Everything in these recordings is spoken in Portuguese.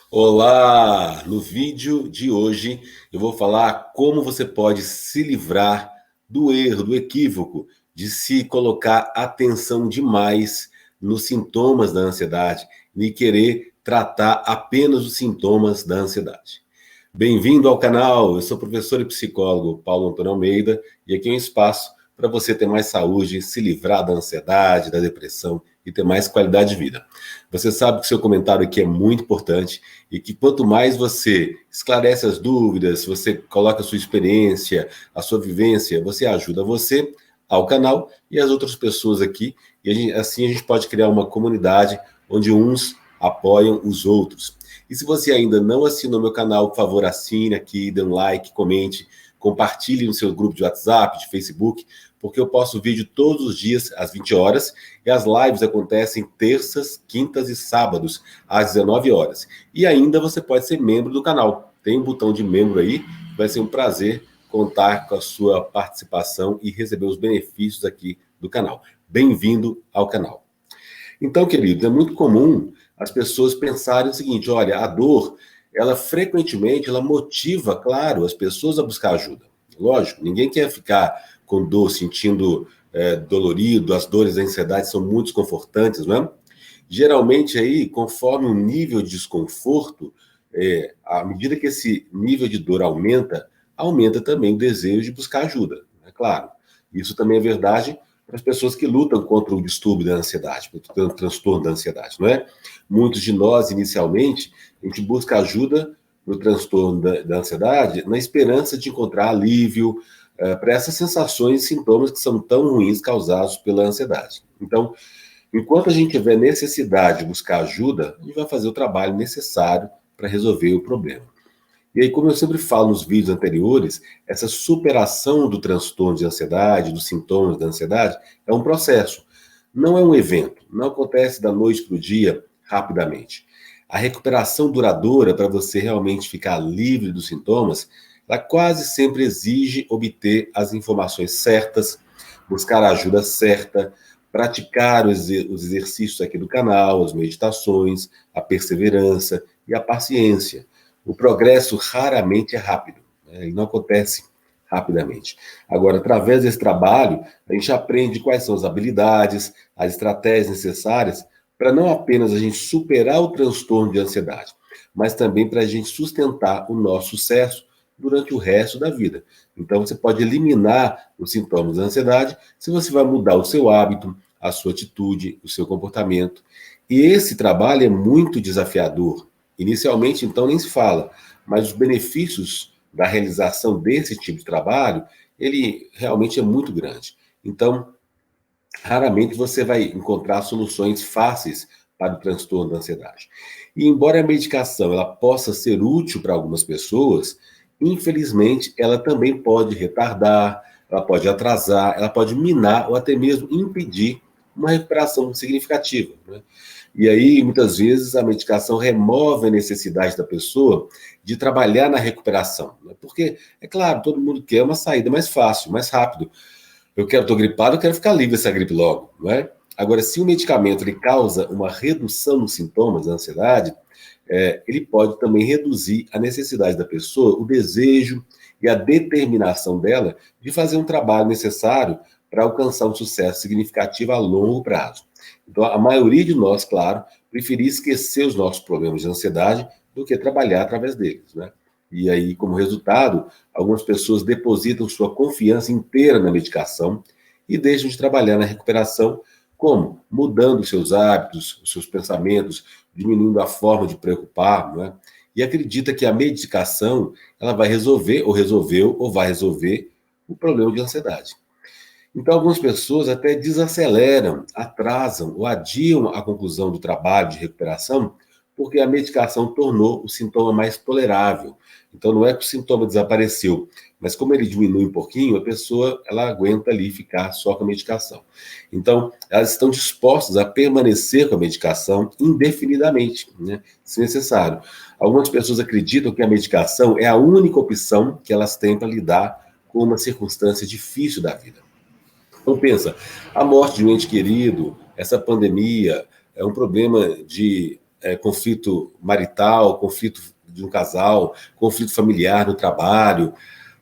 Olá! No vídeo de hoje eu vou falar como você pode se livrar do erro, do equívoco de se colocar atenção demais nos sintomas da ansiedade e querer tratar apenas os sintomas da ansiedade. Bem-vindo ao canal, eu sou o professor e psicólogo Paulo Antônio Almeida e aqui é um espaço para você ter mais saúde, se livrar da ansiedade, da depressão e ter mais qualidade de vida. Você sabe que seu comentário aqui é muito importante e que quanto mais você esclarece as dúvidas, você coloca a sua experiência, a sua vivência, você ajuda você, ao canal e as outras pessoas aqui, e assim a gente pode criar uma comunidade onde uns apoiam os outros. E se você ainda não assinou meu canal, por favor, assine aqui, dê um like, comente, compartilhe no seu grupo de WhatsApp, de Facebook, porque eu posto vídeo todos os dias às 20 horas e as lives acontecem terças, quintas e sábados às 19 horas. E ainda você pode ser membro do canal. Tem um botão de membro aí, vai ser um prazer contar com a sua participação e receber os benefícios aqui do canal. Bem-vindo ao canal. Então, queridos, é muito comum as pessoas pensarem o seguinte: olha, a dor, ela frequentemente ela motiva, claro, as pessoas a buscar ajuda. Lógico, ninguém quer ficar com dor, sentindo dolorido, as dores da ansiedade são muito desconfortantes, não é? Geralmente aí, conforme o nível de desconforto, à medida que esse nível de dor aumenta, aumenta também o desejo de buscar ajuda, é claro. Isso também é verdade para as pessoas que lutam contra o distúrbio da ansiedade, contra o transtorno da ansiedade, não é? Muitos de nós, inicialmente, a gente busca ajuda no transtorno da ansiedade na esperança de encontrar alívio para essas sensações e sintomas que são tão ruins causados pela ansiedade. Então, enquanto a gente tiver necessidade de buscar ajuda, a gente vai fazer o trabalho necessário para resolver o problema. E aí, como eu sempre falo nos vídeos anteriores, essa superação do transtorno de ansiedade, dos sintomas da ansiedade, é um processo. Não é um evento, não acontece da noite para o dia rapidamente. A recuperação duradoura, para você realmente ficar livre dos sintomas, ela quase sempre exige obter as informações certas, buscar a ajuda certa, praticar os exercícios aqui do canal, as meditações, a perseverança e a paciência. O progresso raramente é rápido, né? E não acontece rapidamente. Agora, através desse trabalho, a gente aprende quais são as habilidades, as estratégias necessárias para não apenas a gente superar o transtorno de ansiedade, mas também para a gente sustentar o nosso sucesso durante o resto da vida. Então, você pode eliminar os sintomas da ansiedade se você vai mudar o seu hábito, a sua atitude, o seu comportamento. E esse trabalho é muito desafiador. Inicialmente, então, nem se fala, mas os benefícios da realização desse tipo de trabalho, ele realmente é muito grande. Então, raramente você vai encontrar soluções fáceis para o transtorno da ansiedade. E embora a medicação ela possa ser útil para algumas pessoas, infelizmente ela também pode retardar, ela pode atrasar, ela pode minar ou até mesmo impedir uma recuperação significativa, né? E aí, muitas vezes, a medicação remove a necessidade da pessoa de trabalhar na recuperação, né? Porque, é claro, todo mundo quer uma saída mais fácil, mais rápido. Estou gripado, eu quero ficar livre dessa gripe logo, não é? Agora, se o medicamento ele causa uma redução nos sintomas da ansiedade, ele pode também reduzir a necessidade da pessoa, o desejo e a determinação dela de fazer um trabalho necessário para alcançar um sucesso significativo a longo prazo. Então, a maioria de nós, claro, preferia esquecer os nossos problemas de ansiedade do que trabalhar através deles, né? E aí, como resultado, algumas pessoas depositam sua confiança inteira na medicação e deixam de trabalhar na recuperação, como? Mudando os seus hábitos, os seus pensamentos, diminuindo a forma de preocupar, não é? E acredita que a medicação ela vai resolver, ou resolveu, ou vai resolver o problema de ansiedade. Então, algumas pessoas até desaceleram, atrasam ou adiam a conclusão do trabalho de recuperação porque a medicação tornou o sintoma mais tolerável. Então, não é que o sintoma desapareceu, mas como ele diminui um pouquinho, a pessoa ela aguenta ali ficar só com a medicação. Então, elas estão dispostas a permanecer com a medicação indefinidamente, né, se necessário. Algumas pessoas acreditam que a medicação é a única opção que elas têm para lidar com uma circunstância difícil da vida. Então pensa, a morte de um ente querido, essa pandemia, é um problema de conflito marital, conflito de um casal, conflito familiar no trabalho,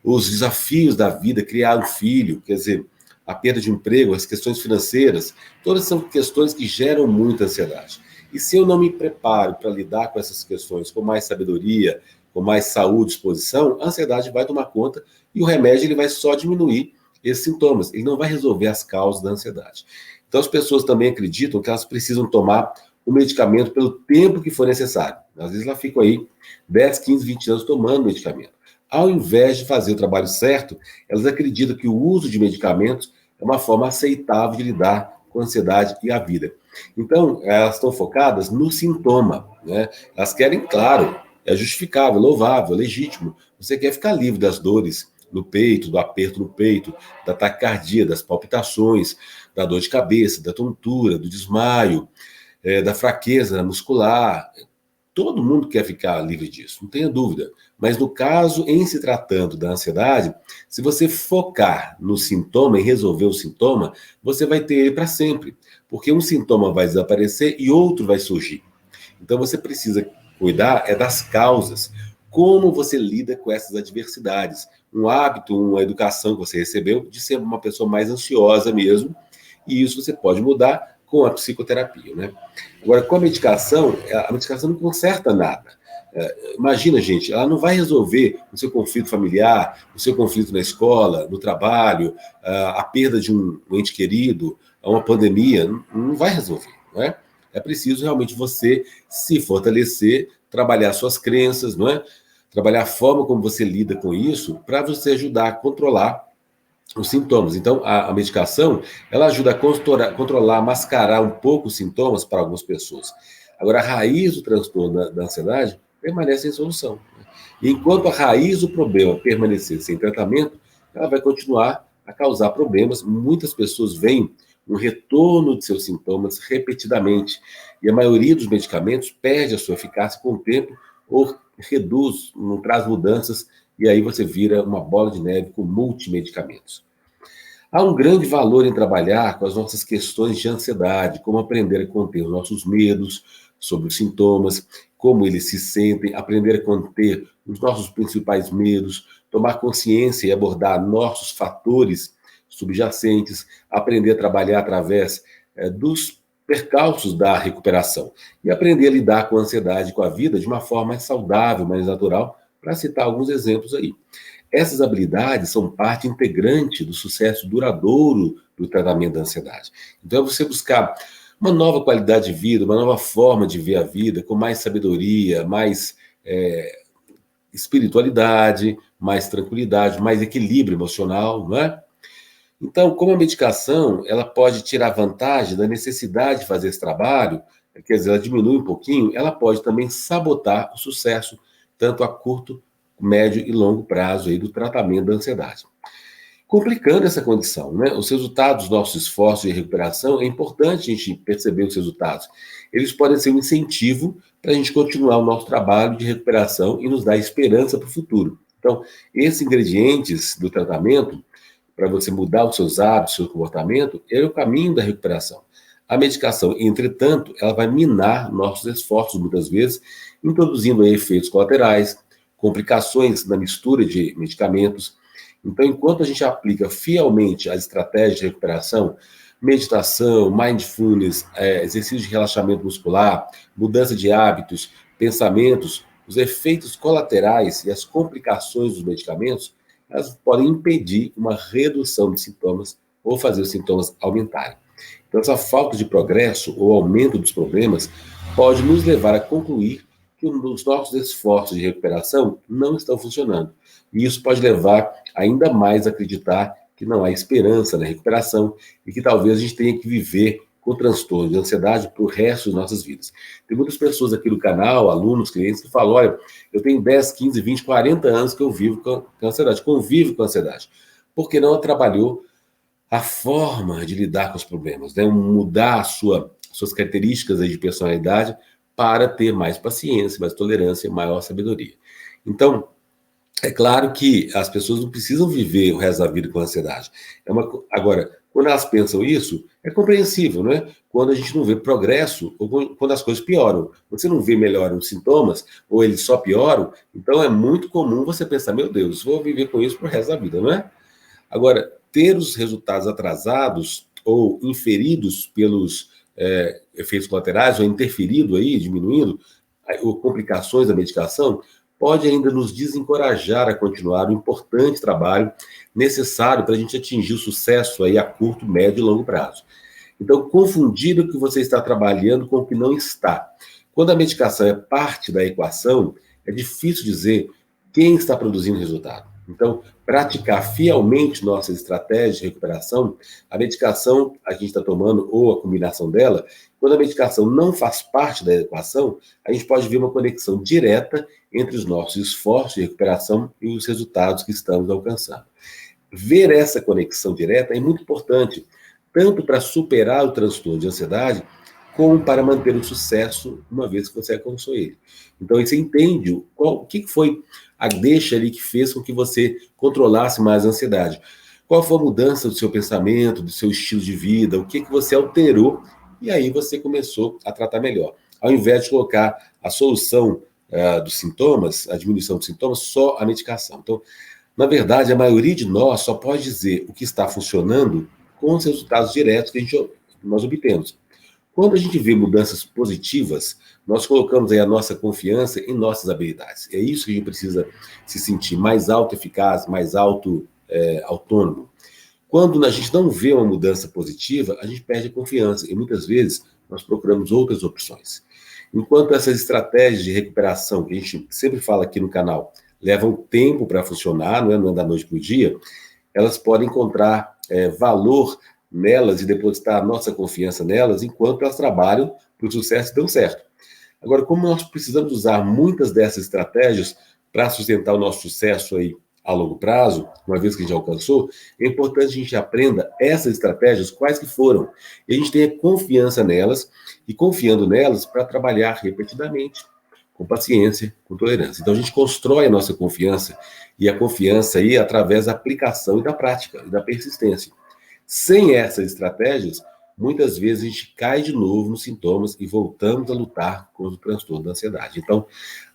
os desafios da vida, criar um filho, quer dizer, a perda de emprego, as questões financeiras, todas são questões que geram muita ansiedade. E se eu não me preparo para lidar com essas questões com mais sabedoria, com mais saúde e disposição, a ansiedade vai tomar conta e o remédio ele vai só diminuir esses sintomas, ele não vai resolver as causas da ansiedade. Então as pessoas também acreditam que elas precisam tomar o medicamento pelo tempo que for necessário. Às vezes elas ficam aí 10, 15, 20 anos tomando medicamento. Ao invés de fazer o trabalho certo, elas acreditam que o uso de medicamentos é uma forma aceitável de lidar com a ansiedade e a vida. Então, elas estão focadas no sintoma, né? Elas querem, claro, é justificável, louvável, legítimo. Você quer ficar livre das dores no peito, do aperto no peito, da taquicardia, das palpitações, da dor de cabeça, da tontura, do desmaio, da fraqueza muscular. Todo mundo quer ficar livre disso, não tenha dúvida. Mas no caso, em se tratando da ansiedade, se você focar no sintoma, em resolver o sintoma, você vai ter ele para sempre. Porque um sintoma vai desaparecer e outro vai surgir. Então você precisa cuidar das causas. Como você lida com essas adversidades? Um hábito, uma educação que você recebeu de ser uma pessoa mais ansiosa mesmo. E isso você pode mudar com a psicoterapia, né? Agora, com a medicação não conserta nada. Imagina, gente, ela não vai resolver o seu conflito familiar, o seu conflito na escola, no trabalho, a perda de um ente querido, uma pandemia, não vai resolver, não é? É preciso realmente você se fortalecer, trabalhar suas crenças, não é? Trabalhar a forma como você lida com isso para você ajudar a controlar os sintomas. Então, a medicação, ela ajuda a controlar, mascarar um pouco os sintomas para algumas pessoas. Agora, a raiz do transtorno da ansiedade permanece sem solução. E enquanto a raiz do problema permanecer sem tratamento, ela vai continuar a causar problemas. Muitas pessoas veem um retorno de seus sintomas repetidamente. E a maioria dos medicamentos perde a sua eficácia com o tempo ou reduz, não traz mudanças, e aí você vira uma bola de neve com multimedicamentos. Há um grande valor em trabalhar com as nossas questões de ansiedade, como aprender a conter os nossos medos sobre os sintomas, como eles se sentem, aprender a conter os nossos principais medos, tomar consciência e abordar nossos fatores subjacentes, aprender a trabalhar através dos percalços da recuperação e aprender a lidar com a ansiedade, com a vida de uma forma mais saudável, mais natural, para citar alguns exemplos aí. Essas habilidades são parte integrante do sucesso duradouro do tratamento da ansiedade. Então, é você buscar uma nova qualidade de vida, uma nova forma de ver a vida, com mais sabedoria, mais espiritualidade, mais tranquilidade, mais equilíbrio emocional, não é? Então, como a medicação, ela pode tirar vantagem da necessidade de fazer esse trabalho, quer dizer, ela diminui um pouquinho, ela pode também sabotar o sucesso, tanto a curto, médio e longo prazo aí do tratamento da ansiedade. Complicando essa condição, né? Os resultados dos nossos esforços de recuperação, é importante a gente perceber os resultados. Eles podem ser um incentivo para a gente continuar o nosso trabalho de recuperação e nos dar esperança para o futuro. Então, esses ingredientes do tratamento, para você mudar os seus hábitos, o seu comportamento, é o caminho da recuperação. A medicação, entretanto, ela vai minar nossos esforços, muitas vezes, introduzindo aí efeitos colaterais, complicações na mistura de medicamentos. Então, enquanto a gente aplica fielmente as estratégias de recuperação, meditação, mindfulness, exercício de relaxamento muscular, mudança de hábitos, pensamentos, os efeitos colaterais e as complicações dos medicamentos, elas podem impedir uma redução de sintomas ou fazer os sintomas aumentarem. Então, essa falta de progresso ou aumento dos problemas pode nos levar a concluir que os nossos esforços de recuperação não estão funcionando. E isso pode levar ainda mais a acreditar que não há esperança na recuperação e que talvez a gente tenha que viver com transtorno de ansiedade para o resto das nossas vidas. Tem muitas pessoas aqui no canal, alunos, clientes, que falam, olha, eu tenho 10, 15, 20, 40 anos que eu vivo com ansiedade, convivo com ansiedade, porque não trabalhou a forma de lidar com os problemas, né? Mudar suas características de personalidade para ter mais paciência, mais tolerância, maior sabedoria. Então, é claro que as pessoas não precisam viver o resto da vida com ansiedade. Agora, Quando elas pensam isso, é compreensível, né? Quando a gente não vê progresso ou quando as coisas pioram. Você não vê melhora nos sintomas ou eles só pioram, então é muito comum você pensar, meu Deus, vou viver com isso pro resto da vida, não é? Agora, ter os resultados atrasados ou inferidos pelos efeitos colaterais ou interferido aí, diminuindo, ou complicações da medicação, pode ainda nos desencorajar a continuar o importante trabalho necessário para a gente atingir o sucesso aí a curto, médio e longo prazo. Então, confundir o que você está trabalhando com o que não está. Quando a medicação é parte da equação, é difícil dizer quem está produzindo resultado. Então, praticar fielmente nossas estratégias de recuperação, a medicação a gente está tomando, ou a combinação dela, quando a medicação não faz parte da equação, a gente pode ver uma conexão direta entre os nossos esforços de recuperação e os resultados que estamos alcançando. Ver essa conexão direta é muito importante, tanto para superar o transtorno de ansiedade, como para manter o sucesso uma vez que você alcançou ele. Então, aí você entende o que foi a deixa ali que fez com que você controlasse mais a ansiedade. Qual foi a mudança do seu pensamento, do seu estilo de vida, o que você alterou, e aí você começou a tratar melhor. Ao invés de colocar a solução dos sintomas, a diminuição dos sintomas, só a medicação. Então, na verdade, a maioria de nós só pode dizer o que está funcionando com os resultados diretos que nós obtemos. Quando a gente vê mudanças positivas, nós colocamos aí a nossa confiança em nossas habilidades. É isso que a gente precisa se sentir mais autoeficaz, mais autônomo. Quando a gente não vê uma mudança positiva, a gente perde a confiança e muitas vezes nós procuramos outras opções. Enquanto essas estratégias de recuperação, que a gente sempre fala aqui no canal, levam tempo para funcionar, não é da noite para o dia, elas podem encontrar valor nelas e depositar a nossa confiança nelas enquanto elas trabalham para o sucesso e dão certo. Agora, como nós precisamos usar muitas dessas estratégias para sustentar o nosso sucesso aí a longo prazo, uma vez que a gente alcançou, é importante que a gente aprenda essas estratégias, quais que foram, e a gente tenha confiança nelas, e confiando nelas para trabalhar repetidamente, com paciência, com tolerância. Então a gente constrói a nossa confiança, e a confiança aí através da aplicação e da prática, e da persistência. Sem essas estratégias, muitas vezes a gente cai de novo nos sintomas e voltamos a lutar contra o transtorno da ansiedade. Então,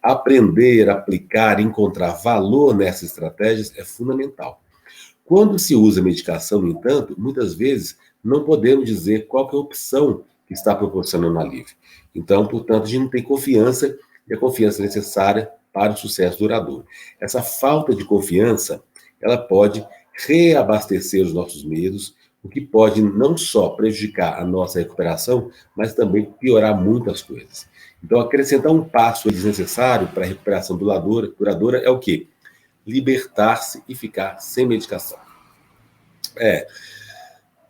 aprender, aplicar, encontrar valor nessas estratégias é fundamental. Quando se usa medicação, no entanto, muitas vezes não podemos dizer qual que é a opção que está proporcionando alívio. Então, portanto, a gente não tem confiança, e a confiança necessária para o sucesso duradouro. Essa falta de confiança, ela pode reabastecer os nossos medos, o que pode não só prejudicar a nossa recuperação, mas também piorar muitas coisas. Então, acrescentar um passo desnecessário para a recuperação duradoura é o quê? Libertar-se e ficar sem medicação.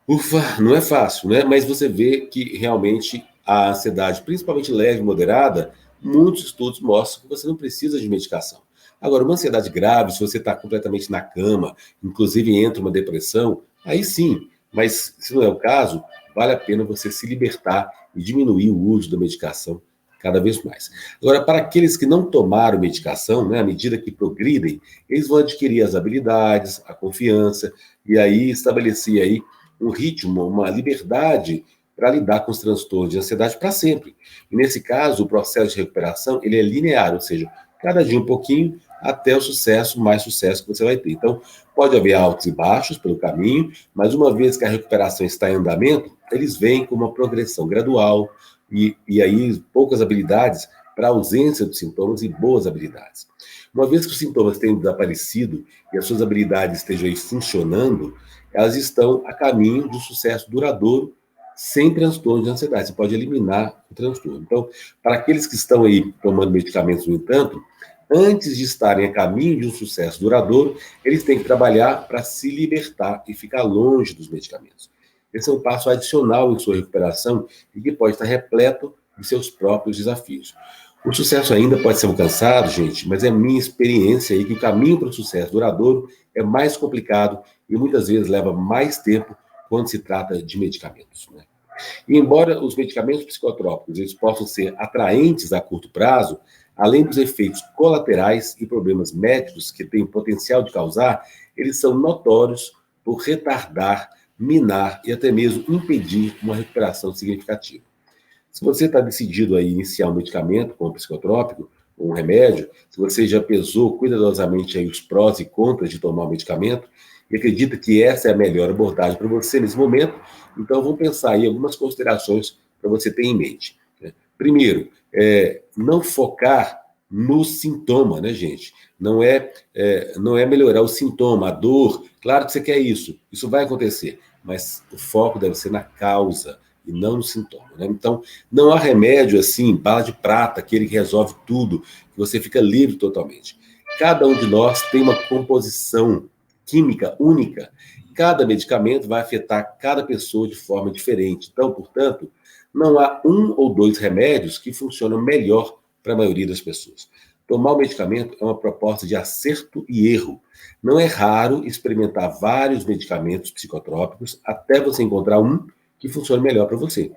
Ufa, não é fácil, né? Mas você vê que realmente a ansiedade, principalmente leve e moderada, muitos estudos mostram que você não precisa de medicação. Agora, uma ansiedade grave, se você está completamente na cama, inclusive entra uma depressão, aí sim, mas se não é o caso, vale a pena você se libertar e diminuir o uso da medicação cada vez mais. Agora, para aqueles que não tomaram medicação, né, à medida que progridem, eles vão adquirir as habilidades, a confiança, e aí estabelecer aí um ritmo, uma liberdade para lidar com os transtornos de ansiedade para sempre. E nesse caso, o processo de recuperação ele é linear, ou seja, cada dia um pouquinho, até o sucesso, mais sucesso que você vai ter. Então, pode haver altos e baixos pelo caminho, mas uma vez que a recuperação está em andamento, eles vêm com uma progressão gradual e aí poucas habilidades para a ausência dos sintomas e boas habilidades. Uma vez que os sintomas tenham desaparecido e as suas habilidades estejam aí funcionando, elas estão a caminho de um sucesso duradouro sem transtorno de ansiedade. Você pode eliminar o transtorno. Então, para aqueles que estão aí tomando medicamentos, no entanto, antes de estarem a caminho de um sucesso duradouro, eles têm que trabalhar para se libertar e ficar longe dos medicamentos. Esse é um passo adicional em sua recuperação e que pode estar repleto de seus próprios desafios. O sucesso ainda pode ser alcançado, gente, mas é minha experiência aí que o caminho para o sucesso duradouro é mais complicado e muitas vezes leva mais tempo quando se trata de medicamentos, né? E embora os medicamentos psicotrópicos eles possam ser atraentes a curto prazo, além dos efeitos colaterais e problemas médicos que têm potencial de causar, eles são notórios por retardar minar e até mesmo impedir uma recuperação significativa. Se você está decidido a iniciar um medicamento, como um psicotrópico, ou um remédio, se você já pesou cuidadosamente aí os prós e contras de tomar o medicamento e acredita que essa é a melhor abordagem para você nesse momento, então vamos pensar aí algumas considerações para você ter em mente. Primeiro, não focar no sintoma, né, gente? Não é melhorar o sintoma, a dor. Claro que você quer isso vai acontecer, mas o foco deve ser na causa e não no sintoma, né? Então, não há remédio assim, bala de prata, aquele que resolve tudo, que você fica livre totalmente. Cada um de nós tem uma composição química única. Cada medicamento vai afetar cada pessoa de forma diferente. Então, portanto, não há um ou dois remédios que funcionam melhor para a maioria das pessoas. Tomar o medicamento é uma proposta de acerto e erro. Não é raro experimentar vários medicamentos psicotrópicos até você encontrar um que funcione melhor para você.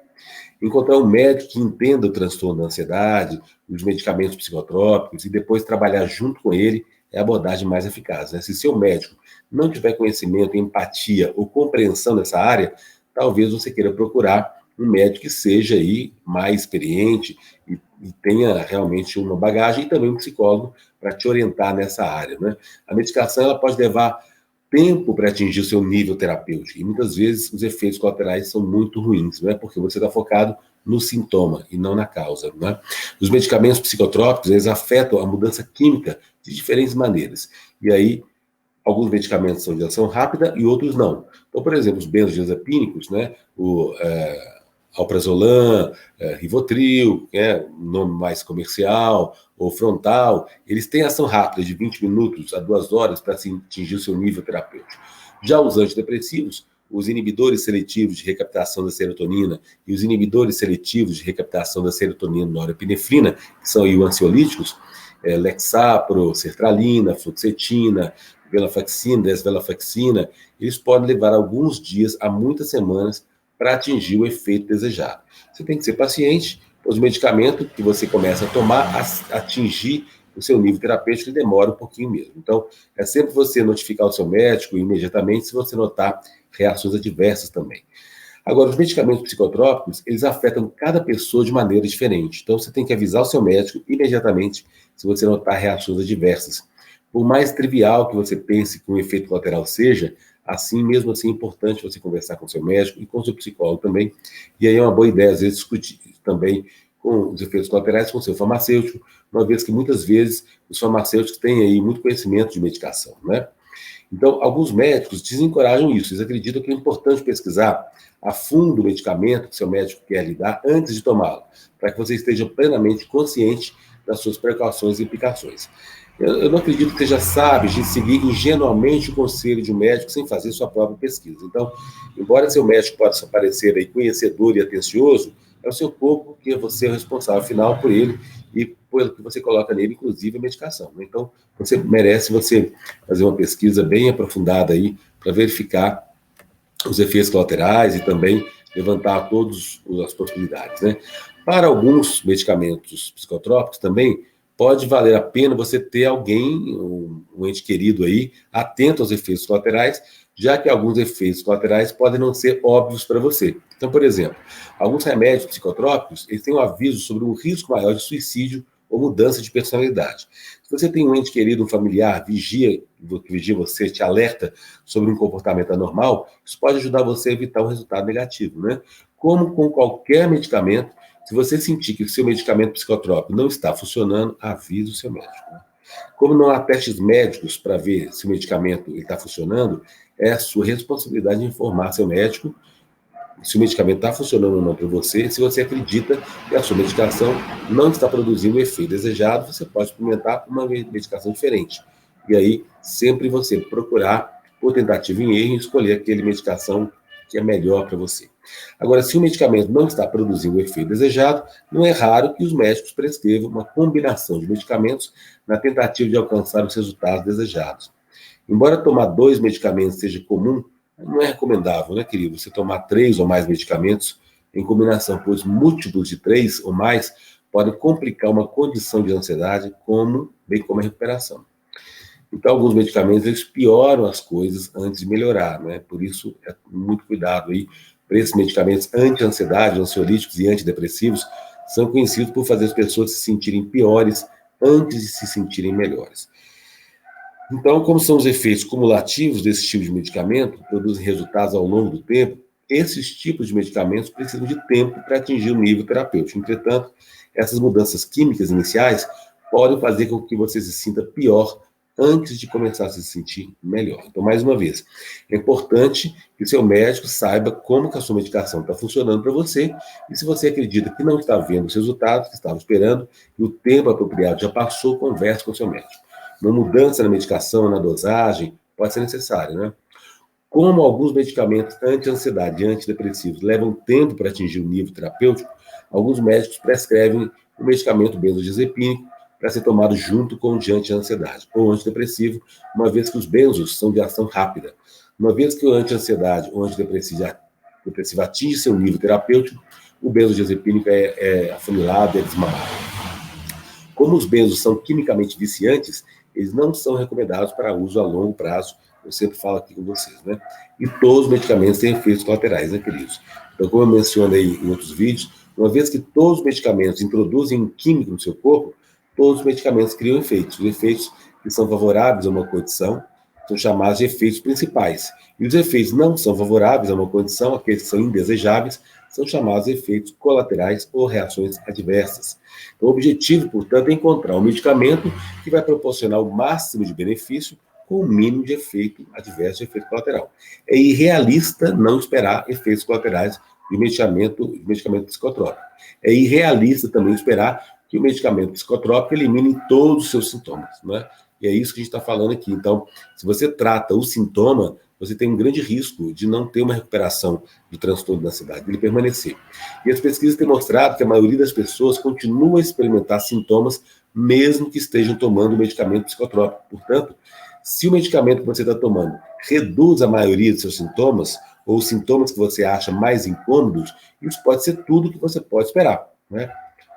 Encontrar um médico que entenda o transtorno da ansiedade, os medicamentos psicotrópicos e depois trabalhar junto com ele é a abordagem mais eficaz, né? Se seu médico não tiver conhecimento, empatia ou compreensão dessa área, talvez você queira procurar um médico que seja aí mais experiente e tenha realmente uma bagagem e também um psicólogo para te orientar nessa área, né? A medicação ela pode levar tempo para atingir o seu nível terapêutico e muitas vezes os efeitos colaterais são muito ruins, não é? Porque você está focado no sintoma e não na causa, né? Os medicamentos psicotrópicos, eles afetam a mudança química de diferentes maneiras. E aí, alguns medicamentos são de ação rápida e outros não. Então, por exemplo, os benzodiazepínicos, né? O alprazolam, Rivotril, nome mais comercial, ou Frontal, eles têm ação rápida de 20 minutos a 2 horas para atingir o seu nível terapêutico. Já os antidepressivos, os inibidores seletivos de recaptação da serotonina e os inibidores seletivos de recaptação da serotonina norepinefrina, que são aí os ansiolíticos, Lexapro, sertralina, fluoxetina, venlafaxina, desvenlafaxina, eles podem levar alguns dias a muitas semanas para atingir o efeito desejado. Você tem que ser paciente, pois o medicamento que você começa a tomar, atingir o seu nível terapêutico, ele demora um pouquinho mesmo. Então, é sempre você notificar o seu médico imediatamente se você notar reações adversas também. Agora, os medicamentos psicotrópicos, eles afetam cada pessoa de maneira diferente. Então, você tem que avisar o seu médico imediatamente se você notar reações adversas. Por mais trivial que você pense que um efeito colateral seja, mesmo assim, é importante você conversar com o seu médico e com o seu psicólogo também. E aí é uma boa ideia, às vezes, discutir também com os efeitos colaterais com o seu farmacêutico, uma vez que muitas vezes os farmacêuticos têm aí muito conhecimento de medicação, né? Então, alguns médicos desencorajam isso, eles acreditam que é importante pesquisar a fundo o medicamento que seu médico quer lhe dar antes de tomá-lo, para que você esteja plenamente consciente das suas precauções e implicações. Eu não acredito que seja sábio de seguir ingenuamente o conselho de um médico sem fazer sua própria pesquisa. Então, embora seu médico possa parecer aí conhecedor e atencioso, é o seu corpo que você é o responsável final por ele e pelo que você coloca nele, inclusive a medicação, né? Então, você merece fazer uma pesquisa bem aprofundada aí para verificar os efeitos colaterais e também levantar todas as possibilidades, né? Para alguns medicamentos psicotrópicos também, pode valer a pena você ter alguém, um ente querido aí, atento aos efeitos colaterais, já que alguns efeitos colaterais podem não ser óbvios para você. Então, por exemplo, alguns remédios psicotrópicos, eles têm um aviso sobre um risco maior de suicídio ou mudança de personalidade. Se você tem um ente querido, um familiar, que vigia você, te alerta sobre um comportamento anormal, isso pode ajudar você a evitar um resultado negativo, né? Como com qualquer medicamento, se você sentir que o seu medicamento psicotrópico não está funcionando, avise o seu médico, né? Como não há testes médicos para ver se o medicamento está funcionando, é a sua responsabilidade de informar seu médico se o medicamento está funcionando ou não para você. Se você acredita que a sua medicação não está produzindo o efeito desejado, você pode experimentar uma medicação diferente. E aí, sempre você procurar, por tentativa e erro, escolher aquele medicação que é melhor para você. Agora, se o medicamento não está produzindo o efeito desejado, não é raro que os médicos prescrevam uma combinação de medicamentos na tentativa de alcançar os resultados desejados. Embora tomar 2 medicamentos seja comum, não é recomendável, né, querido? Você tomar 3 ou mais medicamentos em combinação, pois múltiplos de 3 ou mais podem complicar uma condição de ansiedade, bem como a recuperação. Então, alguns medicamentos, eles pioram as coisas antes de melhorar, né? Por isso, é muito cuidado aí. Para esses medicamentos anti-ansiedade, ansiolíticos e antidepressivos, são conhecidos por fazer as pessoas se sentirem piores antes de se sentirem melhores. Então, como são os efeitos cumulativos desse tipo de medicamento, que produzem resultados ao longo do tempo, esses tipos de medicamentos precisam de tempo para atingir o nível terapêutico. Entretanto, essas mudanças químicas iniciais podem fazer com que você se sinta pior antes de começar a se sentir melhor. Então, mais uma vez, é importante que o seu médico saiba como que a sua medicação está funcionando para você, e se você acredita que não está vendo os resultados que estava esperando, e o tempo apropriado já passou, converse com o seu médico. Uma mudança na medicação, na dosagem, pode ser necessária, né? Como alguns medicamentos anti-ansiedade e antidepressivos levam tempo para atingir o nível terapêutico, alguns médicos prescrevem o medicamento benzodiazepínico para ser tomado junto com o de anti-ansiedade ou antidepressivo, uma vez que os benzos são de ação rápida. Uma vez que o anti-ansiedade ou antidepressivo atinge seu nível terapêutico, o benzodiazepínico é afunilado e é desmamado. Como os benzos são quimicamente viciantes, eles não são recomendados para uso a longo prazo. Eu sempre falo aqui com vocês, né? E todos os medicamentos têm efeitos colaterais, né, queridos? Então, como eu mencionei em outros vídeos, uma vez que todos os medicamentos introduzem um químico no seu corpo, todos os medicamentos criam efeitos. Os efeitos que são favoráveis a uma condição são chamados de efeitos principais. E os efeitos não são favoráveis a uma condição, aqueles que são indesejáveis, são chamados de efeitos colaterais ou reações adversas. Então, o objetivo, portanto, é encontrar um medicamento que vai proporcionar o máximo de benefício com o mínimo de efeito adverso e efeito colateral. É irrealista não esperar efeitos colaterais de medicamento psicotrópico. É irrealista também esperar que o medicamento psicotrópico elimine todos os seus sintomas, né? E é isso que a gente está falando aqui. Então, se você trata o sintoma, você tem um grande risco de não ter uma recuperação do transtorno da ansiedade, de ele permanecer. E as pesquisas têm mostrado que a maioria das pessoas continua a experimentar sintomas, mesmo que estejam tomando medicamento psicotrópico. Portanto, se o medicamento que você está tomando reduz a maioria dos seus sintomas, ou os sintomas que você acha mais incômodos, isso pode ser tudo que você pode esperar, né?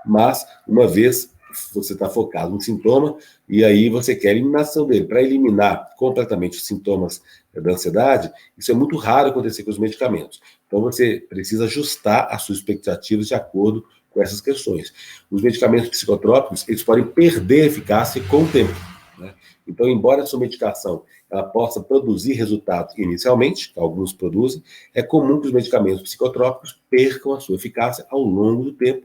Mas, uma vez você está focado no sintoma, e aí você quer a eliminação dele. Para eliminar completamente os sintomas da ansiedade, isso é muito raro acontecer com os medicamentos. Então, você precisa ajustar as suas expectativas de acordo com essas questões. Os medicamentos psicotrópicos, eles podem perder eficácia com o tempo, né? Então, embora a sua medicação ela possa produzir resultados inicialmente, alguns produzem, é comum que os medicamentos psicotrópicos percam a sua eficácia ao longo do tempo.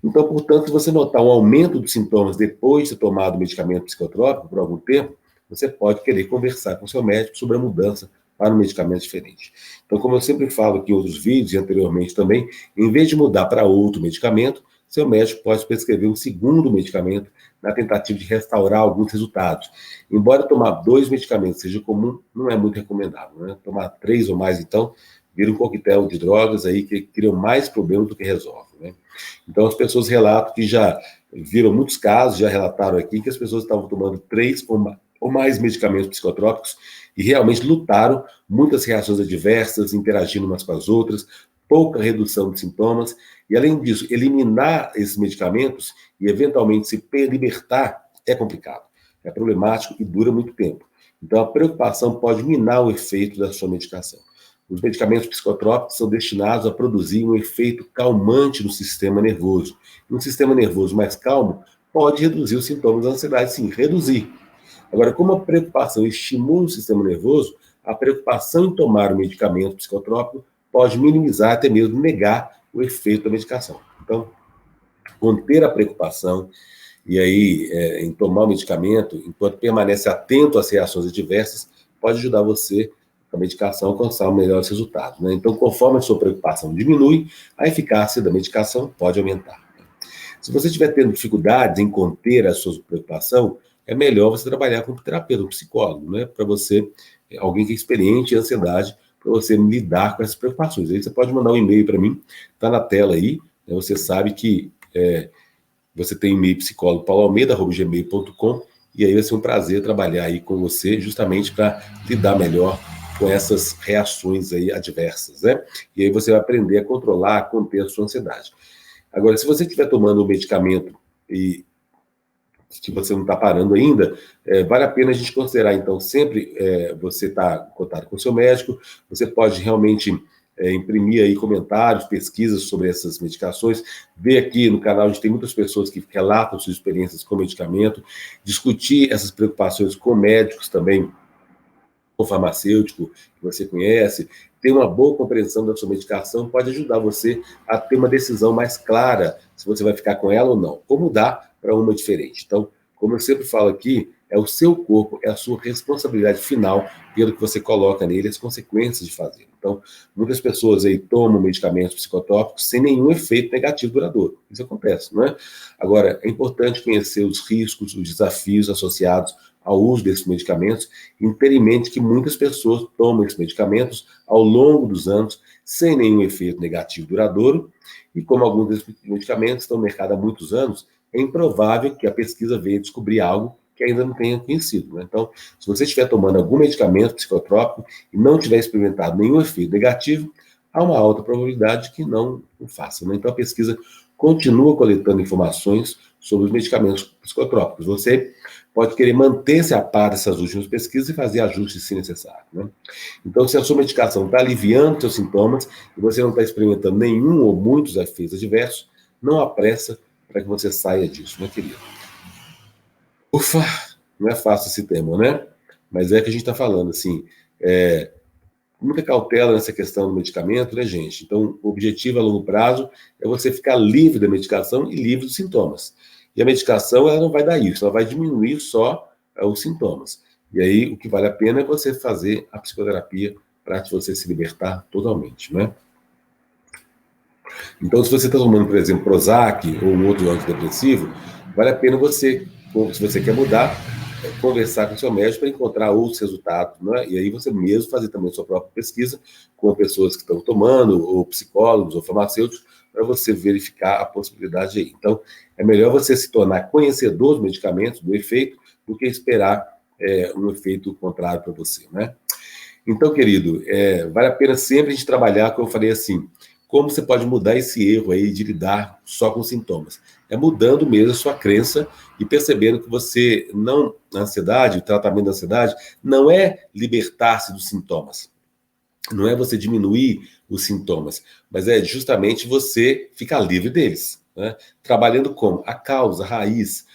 Então, portanto, se você notar um aumento dos sintomas depois de ter tomado o medicamento psicotrópico por algum tempo, você pode querer conversar com o seu médico sobre a mudança para um medicamento diferente. Então, como eu sempre falo aqui em outros vídeos e anteriormente também, em vez de mudar para outro medicamento, seu médico pode prescrever um segundo medicamento na tentativa de restaurar alguns resultados. Embora tomar 2 medicamentos seja comum, não é muito recomendável, né? Tomar 3 ou mais, então, vira um coquetel de drogas aí que criam mais problemas do que resolvem, né? Então, as pessoas relatam que já viram muitos casos, já relataram aqui que as pessoas estavam tomando 3 ou mais medicamentos psicotrópicos e realmente lutaram, muitas reações adversas, interagindo umas com as outras, pouca redução de sintomas, e além disso, eliminar esses medicamentos e eventualmente se libertar é complicado, é problemático e dura muito tempo. Então, a preocupação pode minar o efeito da sua medicação. Os medicamentos psicotrópicos são destinados a produzir um efeito calmante no sistema nervoso. Um sistema nervoso mais calmo pode reduzir os sintomas da ansiedade, sim, reduzir. Agora, como a preocupação estimula o sistema nervoso, a preocupação em tomar o medicamento psicotrópico pode minimizar, até mesmo negar o efeito da medicação. Então, conter a preocupação e aí em tomar o medicamento, enquanto permanece atento às reações adversas, pode ajudar você, a medicação, a alcançar melhores resultados, né? Então, conforme a sua preocupação diminui, a eficácia da medicação pode aumentar. Se você estiver tendo dificuldades em conter a sua preocupação, é melhor você trabalhar com um terapeuta, um psicólogo, né? Para você, alguém que é experiente em ansiedade, para você lidar com essas preocupações. Aí você pode mandar um e-mail para mim, está na tela aí, né? Você sabe que você tem e-mail psicólogo.pauloalmeida@gmail.com, e aí vai ser um prazer trabalhar aí com você, justamente para lidar melhor com essas reações aí adversas, né? E aí você vai aprender a controlar, a conter a sua ansiedade. Agora, se você estiver tomando um medicamento que você não está parando ainda, vale a pena a gente considerar, então, sempre você está em contato com o seu médico, você pode realmente imprimir aí comentários, pesquisas sobre essas medicações, ver aqui no canal, a gente tem muitas pessoas que relatam suas experiências com medicamento, discutir essas preocupações com médicos também, com farmacêutico que você conhece, ter uma boa compreensão da sua medicação pode ajudar você a ter uma decisão mais clara se você vai ficar com ela ou não, ou mudar para uma diferente. Então, como eu sempre falo aqui, é o seu corpo, é a sua responsabilidade final pelo que você coloca nele, as consequências de fazer. Então, muitas pessoas aí tomam medicamentos psicotrópicos sem nenhum efeito negativo duradouro. Isso acontece, não é? Agora, é importante conhecer os riscos, os desafios associados ao uso desses medicamentos, e ter em mente que muitas pessoas tomam esses medicamentos ao longo dos anos sem nenhum efeito negativo duradouro, e como alguns desses medicamentos estão no mercado há muitos anos, é improvável que a pesquisa venha descobrir algo que ainda não tenha conhecido. Né? Então, se você estiver tomando algum medicamento psicotrópico e não tiver experimentado nenhum efeito negativo, há uma alta probabilidade que não o faça. Né? Então, a pesquisa continua coletando informações sobre os medicamentos psicotrópicos. Você pode querer manter-se a par dessas últimas pesquisas e fazer ajustes se necessário. Né? Então, se a sua medicação está aliviando seus sintomas e você não está experimentando nenhum ou muitos efeitos adversos, não há pressa para que você saia disso, né, querido? Ufa, não é fácil esse tema, né? Mas é que a gente está falando, assim, muita cautela nessa questão do medicamento, né, gente? Então, o objetivo a longo prazo é você ficar livre da medicação e livre dos sintomas. E a medicação, ela não vai dar isso, ela vai diminuir só os sintomas. E aí, o que vale a pena é você fazer a psicoterapia para você se libertar totalmente, né? Então, se você está tomando, por exemplo, Prozac ou um outro antidepressivo, vale a pena você, se você quer mudar, conversar com o seu médico para encontrar outros resultados, né? E aí você mesmo fazer também sua própria pesquisa com pessoas que estão tomando, ou psicólogos, ou farmacêuticos, para você verificar a possibilidade aí. Então, é melhor você se tornar conhecedor dos medicamentos, do efeito, do que esperar um efeito contrário para você, né? Então, querido, vale a pena sempre a gente trabalhar, como eu falei assim, como você pode mudar esse erro aí de lidar só com sintomas? É mudando mesmo a sua crença e percebendo que você não, a ansiedade, o tratamento da ansiedade, não é libertar-se dos sintomas. Não é você diminuir os sintomas, mas é justamente você ficar livre deles, né? Trabalhando como? A causa, a raiz,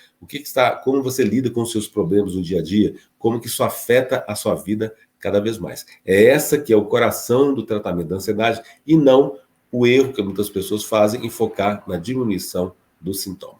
como você lida com os seus problemas no dia a dia, como que isso afeta a sua vida cada vez mais. É essa que é o coração do tratamento da ansiedade e não o erro que muitas pessoas fazem em focar na diminuição do sintoma.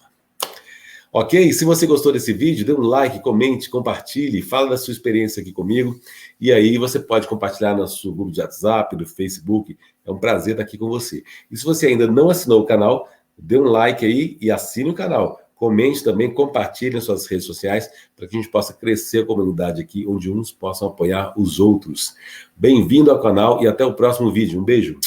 Ok? Se você gostou desse vídeo, dê um like, comente, compartilhe, fala da sua experiência aqui comigo. E aí você pode compartilhar no seu grupo de WhatsApp, do Facebook. É um prazer estar aqui com você. E se você ainda não assinou o canal, dê um like aí e assine o canal. Comente também, compartilhe nas suas redes sociais para que a gente possa crescer a comunidade aqui, onde uns possam apoiar os outros. Bem-vindo ao canal e até o próximo vídeo. Um beijo!